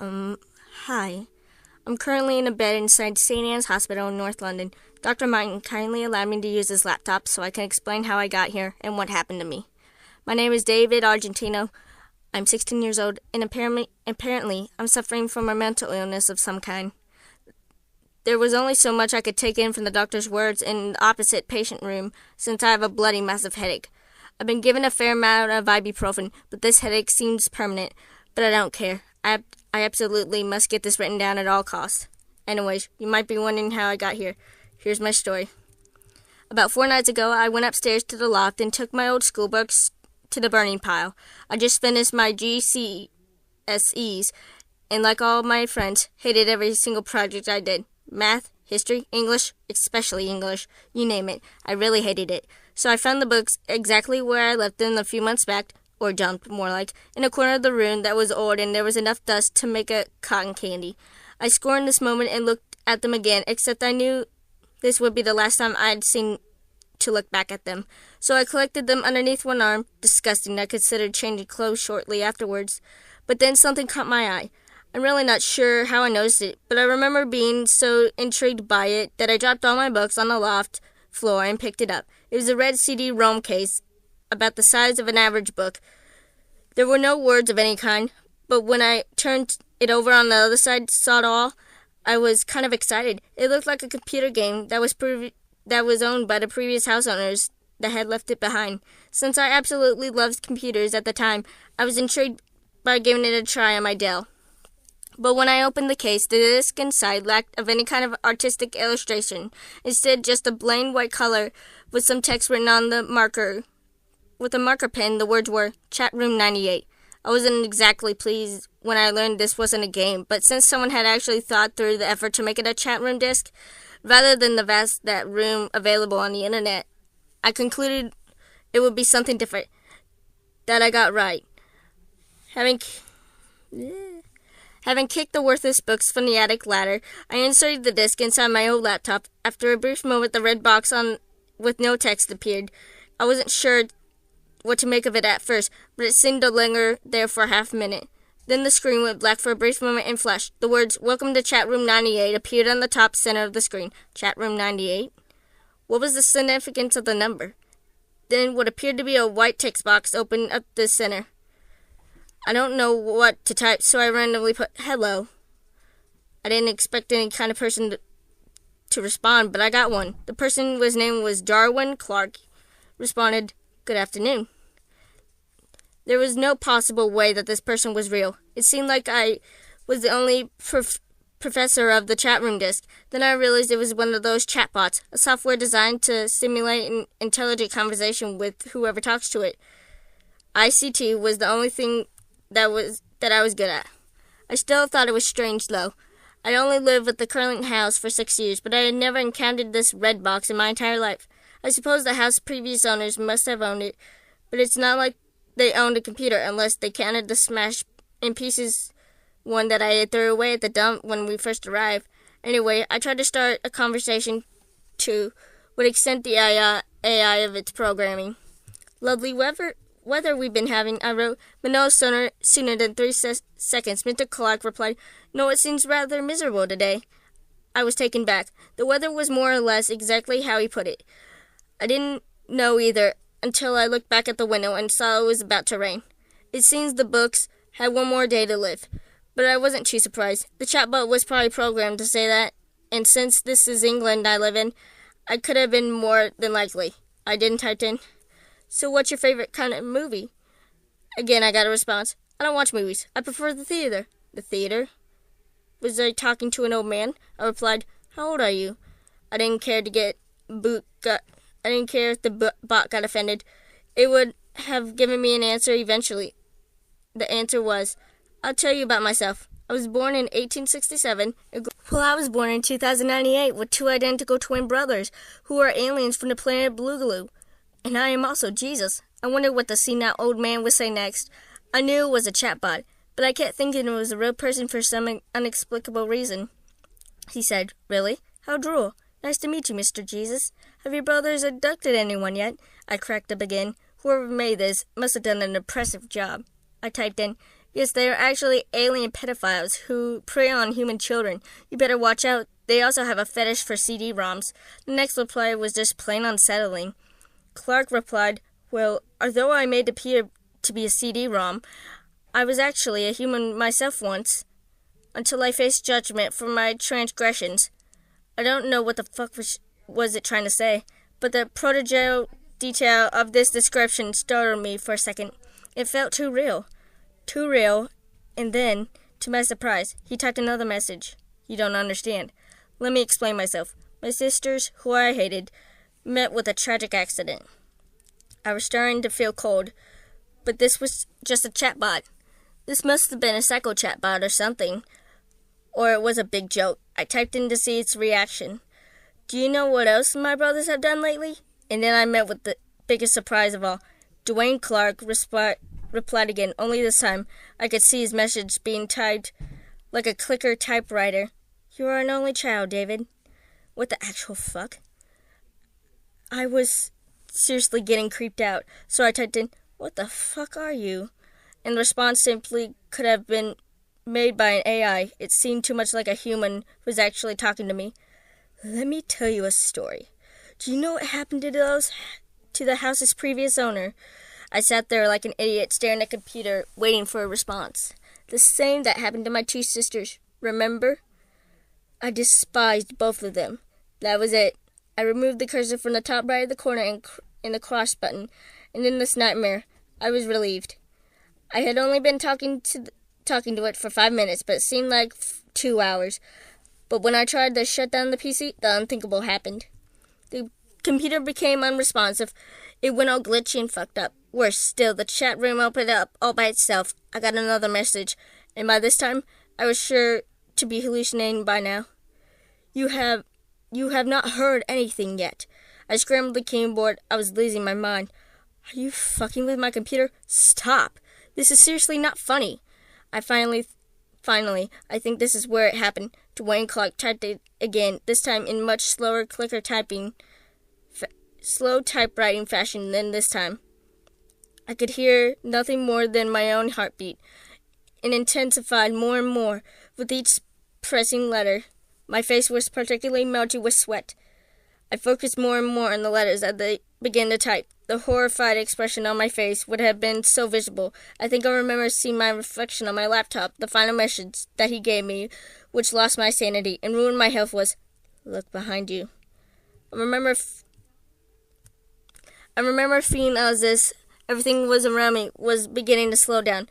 Hi. I'm currently in a bed inside St. Anne's Hospital in North London. Dr. Martin kindly allowed me to use his laptop so I can explain how I got here and what happened to me. My name is David Argentino. I'm 16 years old, and apparently I'm suffering from a mental illness of some kind. There was only so much I could take in from the doctor's words in the opposite patient room, since I have a bloody massive headache. I've been given a fair amount of ibuprofen, but this headache seems permanent. But I don't care. I absolutely must get this written down at all costs. Anyways, you might be wondering how I got here. Here's my story. About 4 nights ago, I went upstairs to the loft and took my old school books to the burning pile. I just finished my GCSEs, and like all my friends, hated every single project I did. Math, history, English, especially English, you name it. I really hated it. So I found the books exactly where I left them a few months back, or jumped, more like, in a corner of the room that was old and there was enough dust to make a cotton candy. I scorned this moment and looked at them again, except I knew this would be the last time I'd seen to look back at them. So I collected them underneath one arm. Disgusting. I considered changing clothes shortly afterwards. But then something caught my eye. I'm really not sure how I noticed it, but I remember being so intrigued by it that I dropped all my books on the loft floor and picked it up. It was a red CD-ROM case, about the size of an average book. There were no words of any kind, but when I turned it over on the other side, saw it all, I was kind of excited. It looked like a computer game that was owned by the previous house owners that had left it behind. Since I absolutely loved computers at the time, I was intrigued by giving it a try on my Dell. But when I opened the case, the disc inside lacked of any kind of artistic illustration. Instead, just a plain white color with some text written on the marker. With a marker pen, the words were Chatroom 98. I wasn't exactly pleased when I learned this wasn't a game, but since someone had actually thought through the effort to make it a chat room disc, rather than the vast that room available on the internet, I concluded it would be something different. That I got right. Having kicked the worthless books from the attic ladder, I inserted the disc inside my old laptop. After a brief moment, the red box with no text appeared. I wasn't sure what to make of it at first, but it seemed to linger there for half a minute. Then the screen went black for a brief moment and flashed. The words, "Welcome to Chatroom 98, appeared on the top center of the screen. Chatroom 98? What was the significance of the number? Then what appeared to be a white text box opened up the center. I don't know what to type, so I randomly put, "Hello." I didn't expect any kind of person to respond, but I got one. The person whose name was Jarwin Clark responded, "Good afternoon." There was no possible way that this person was real. It seemed like I was the only professor of the chat room disc. Then I realized it was one of those chatbots, a software designed to simulate an intelligent conversation with whoever talks to it. ICT was the only thing that I was good at. I still thought it was strange, though. I'd only lived with the current house for 6 years, but I had never encountered this red box in my entire life. I suppose the house's previous owners must have owned it, but it's not like they owned a computer unless they counted the smashed in pieces one that I had thrown away at the dump when we first arrived. Anyway, I tried to start a conversation to what extent the AI of its programming. "Lovely weather we've been having," I wrote, but no sooner than 3 seconds, Mr. Clark replied, "No, it seems rather miserable today." I was taken back. The weather was more or less exactly how he put it. I didn't know either until I looked back at the window and saw it was about to rain. It seems the books had one more day to live, but I wasn't too surprised. The chatbot was probably programmed to say that, and since this is England I live in, I could have been more than likely. I didn't type in, "So what's your favorite kind of movie?" Again I got a response, "I don't watch movies. I prefer the theater." The theater? Was I talking to an old man? I replied, "How old are you?" I didn't care if the bot got offended. It would have given me an answer eventually. The answer was, "I'll tell you about myself. I was born in 1867. I was born in 2098 with 2 identical twin brothers who are aliens from the planet Boogaloo. And I am also Jesus." I wondered what the senile old man would say next. I knew it was a chatbot, but I kept thinking it was a real person for some inexplicable reason. He said, "Really? How droll. Nice to meet you, Mr. Jesus. Have your brothers abducted anyone yet?" I cracked up again. Whoever made this must have done an impressive job. I typed in, Yes, they are actually alien pedophiles who prey on human children. You better watch out. They also have a fetish for CD-ROMs. The next reply was just plain unsettling. Clark replied, well, although I made appear to be a CD-ROM, I was actually a human myself once, until I faced judgment for my transgressions. I don't know what the fuck was it trying to say, but the prodigal detail of this description startled me for a second. It felt too real. Too real, and then, to my surprise, he typed another message. You don't understand. Let me explain myself. My sisters, who I hated, met with a tragic accident. I was starting to feel cold, but this was just a chatbot. This must have been a psycho chatbot or something. Or it was a big joke. I typed in to see its reaction. Do you know what else my brothers have done lately? And then I met with the biggest surprise of all. Dwayne Clark replied again, only this time I could see his message being typed like a clicker typewriter. You are an only child, David. What the actual fuck? I was seriously getting creeped out, so I typed in, what the fuck are you? And the response simply could have been made by an AI. It seemed too much like a human was actually talking to me. Let me tell you a story. Do you know what happened to the house's previous owner? I sat there like an idiot, staring at the computer, waiting for a response. The same that happened to my two sisters. Remember? I despised both of them. That was it. I removed the cursor from the top right of the corner and the cross button, and in this nightmare, I was relieved. I had only been talking to it for 5 minutes, but it seemed like 2 hours. But when I tried to shut down the PC, the unthinkable happened. The computer became unresponsive. It went all glitchy and fucked up. Worse still, the chat room opened up all by itself. I got another message, and by this time, I was sure to be hallucinating by now. You have not heard anything yet. I scrambled the keyboard. I was losing my mind. Are you fucking with my computer? Stop. This is seriously not funny. I finally, I think this is where it happened. Dwayne Clark typed it again, this time in much slower clicker typing, slow typewriting fashion than this time. I could hear nothing more than my own heartbeat. It intensified more and more with each pressing letter. My face was particularly melted with sweat. I focused more and more on the letters as they began to type. The horrified expression on my face would have been so visible. I think I remember seeing my reflection on my laptop. The final message that he gave me, which lost my sanity and ruined my health, was, look behind you. I remember feeling as this everything was around me was beginning to slow down.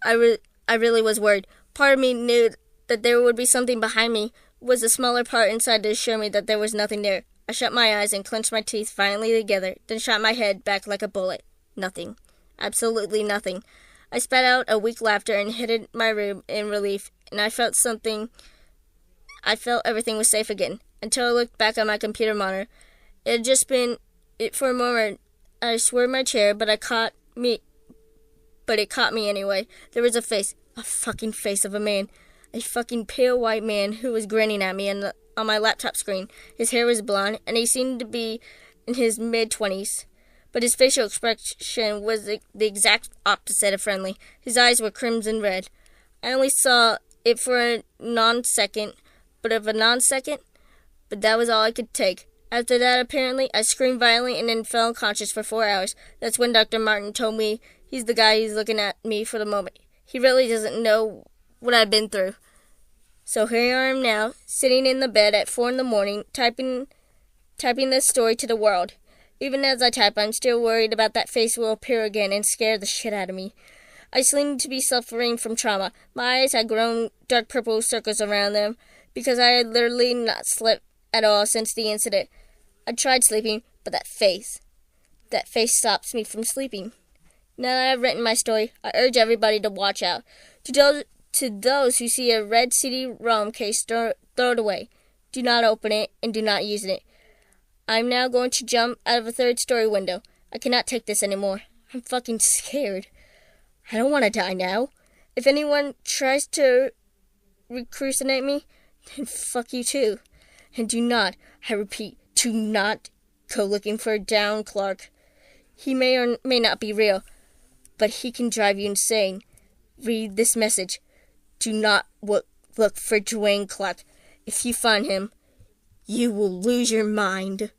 I really was worried. Part of me knew that there would be something behind me, was a smaller part inside to assure me that there was nothing there. I shut my eyes and clenched my teeth violently together, then shot my head back like a bullet. Nothing. Absolutely nothing. I spat out a weak laughter and hid my room in relief, and I felt everything was safe again, until I looked back on my computer monitor. It had just been it for a moment. I swerved my chair, but it caught me anyway. There was a face. A fucking face of a man. A fucking pale white man who was grinning at me on my laptop screen. His hair was blonde, and he seemed to be in his mid-20s. But his facial expression was the exact opposite of friendly. His eyes were crimson red. I only saw it for a non-second, but that was all I could take. After that, apparently, I screamed violently and then fell unconscious for 4 hours. That's when Dr. Martin told me he's the guy who's looking at me for the moment. He really doesn't know what I've been through. So here I am now, sitting in the bed at 4 a.m, typing this story to the world. Even as I type, I'm still worried about that face will appear again and scare the shit out of me. I seemed to be suffering from trauma. My eyes had grown dark purple circles around them because I had literally not slept at all since the incident. I tried sleeping, but that face stops me from sleeping. Now that I've written my story, I urge everybody to watch out. To those who see a red CD-ROM case, throw it away. Do not open it and do not use it. I'm now going to jump out of a third-story window. I cannot take this anymore. I'm fucking scared. I don't want to die now. If anyone tries to recruisinate me, then fuck you too. And do not, I repeat, do not go looking for Down Clark. He may or may not be real, but he can drive you insane. read this message. Do not look for Dwayne Clark. If you find him, you will lose your mind.